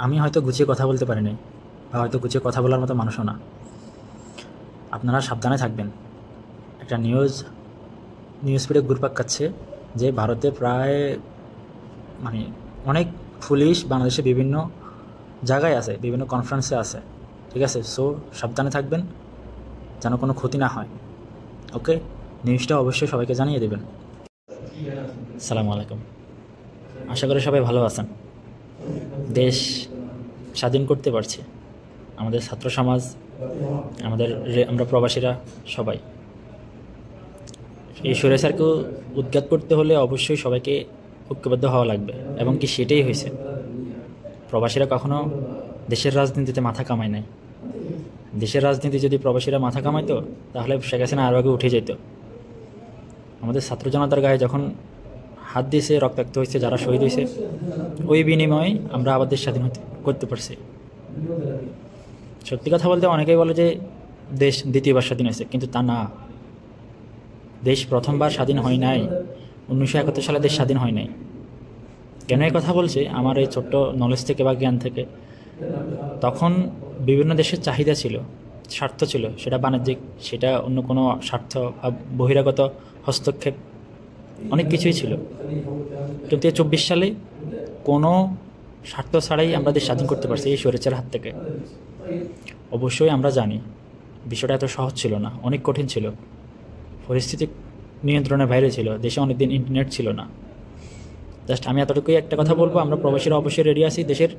আমি হয়তো গুছিয়ে কথা বলতে পারিনি, বা হয়তো গুছিয়ে কথা বলার মতো মানুষও না। আপনারা সাবধানে থাকবেন। একটা নিউজ ফিডে ঘুরপাক খাচ্ছে যে ভারতে প্রায় মানে অনেক পুলিশ বাংলাদেশে বিভিন্ন জায়গায় আছে, বিভিন্ন কনফারেন্সে আছে, ঠিক আছে? সো সাবধানে থাকবেন যেন কোনো ক্ষতি না হয়। ওকে, নিউজটা অবশ্যই সবাইকে জানিয়ে দেবেন। আসসালামু আলাইকুম। আশা করি সবাই ভালো আছেন। দেশ স্বাধীন করতে পারছে আমাদের ছাত্র সমাজ, আমরা প্রবাসীরা সবাই। এই স্বৈরাচারকে উৎখাত করতে হলে অবশ্যই সবাইকে ঐক্যবদ্ধ হওয়া লাগবে, এবং কি সেটাই হয়েছে। প্রবাসীরা কখনো দেশের রাজনীতিতে মাথা কামায় নাই। দেশের রাজনীতি যদি প্রবাসীরা মাথা কামাইতো তাহলে শেখ হাসিনা আরও আগে উঠে যেত। আমাদের ছাত্র জনতার গায়ে যখন হাত দিয়েছে, রক্তাক্ত হয়েছে, যারা শহীদ হয়েছে, ওই বিনিময়ে আমরা আবার দেশ স্বাধীন করতে পারছি। সত্যি কথা বলতে অনেকেই বলে যে দেশ দ্বিতীয়বার স্বাধীন হয়েছে, কিন্তু তা না। দেশ প্রথমবার স্বাধীন হয় নাই, 1971 সালে দেশ স্বাধীন হয় নাই। কেন এই কথা বলছি? আমার এই ছোট্ট নলেজ থেকে বা জ্ঞান থেকে, তখন বিভিন্ন দেশের চাহিদা ছিল, স্বার্থ ছিল, সেটা বাণিজ্যিক, সেটা অন্য কোনো স্বার্থ বা বহিরাগত হস্তক্ষেপ, অনেক কিছুই ছিল। কিন্তু 24 সালে কোনো স্বার্থ ছাড়াই আমরা দেশ স্বাধীন করতে পারছি এই স্বৈরাচারের হাত থেকে। অবশ্যই আমরা জানি বিষয়টা এত সহজ ছিল না, অনেক কঠিন ছিল, পরিস্থিতি নিয়ন্ত্রণের বাইরে ছিল, দেশে অনেকদিন ইন্টারনেট ছিল না। জাস্ট আমি এতটুকুই একটা কথা বলবো, আমরা প্রবাসীরা অবশ্যই রেডি আছি। দেশের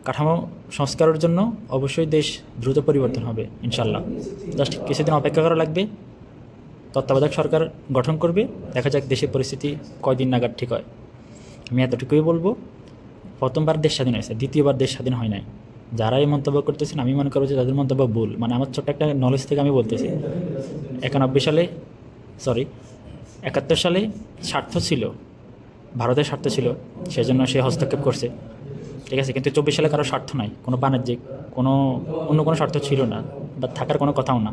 কাঠামো সংস্কারের জন্য অবশ্যই দেশ দ্রুত পরিবর্তন হবে ইনশাল্লাহ। জাস্ট কিছুদিন অপেক্ষা করা লাগবে। তত্ত্বাবধায়ক সরকার গঠন করবে, দেখা যাক দেশের পরিস্থিতি কয়দিন নাগাদ ঠিক হয়। আমি এতটুকুই বলবো, প্রথমবার দেশ স্বাধীন হয়েছে, দ্বিতীয়বার দেশ স্বাধীন হয় নাই। যারা এই মন্তব্য করতেছেন, আমি মনে করবো যে তাদের মন্তব্য ভুল। মানে আমার ছোট্ট একটা নলেজ থেকে আমি বলতেছি, 71 সালে স্বার্থ ছিল, ভারতের স্বার্থ ছিল, সেজন্য সে হস্তক্ষেপ করছে, ঠিক আছে। কিন্তু 24 সালে কারো স্বার্থ নাই, কোনো বাণিজ্যিক, কোনো অন্য কোনো স্বার্থ ছিল না, বা থাকার কোনো কথাও না।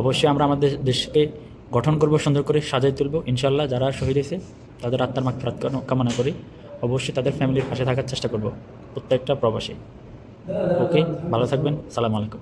অবশ্যই আমরা আমাদের দেশকে গঠন করব, সুন্দর করে সাজাই তুলব ইনশাল্লাহ। যারা শহীদ হয়েছে তাদের আত্মার মাগফিরাত কামনা করি। অবশ্যই তাদের ফ্যামিলির পাশে থাকার চেষ্টা করব, প্রত্যেকটা প্রবাসী। ওকে, ভালো থাকবেন। সালাম আলাইকুম।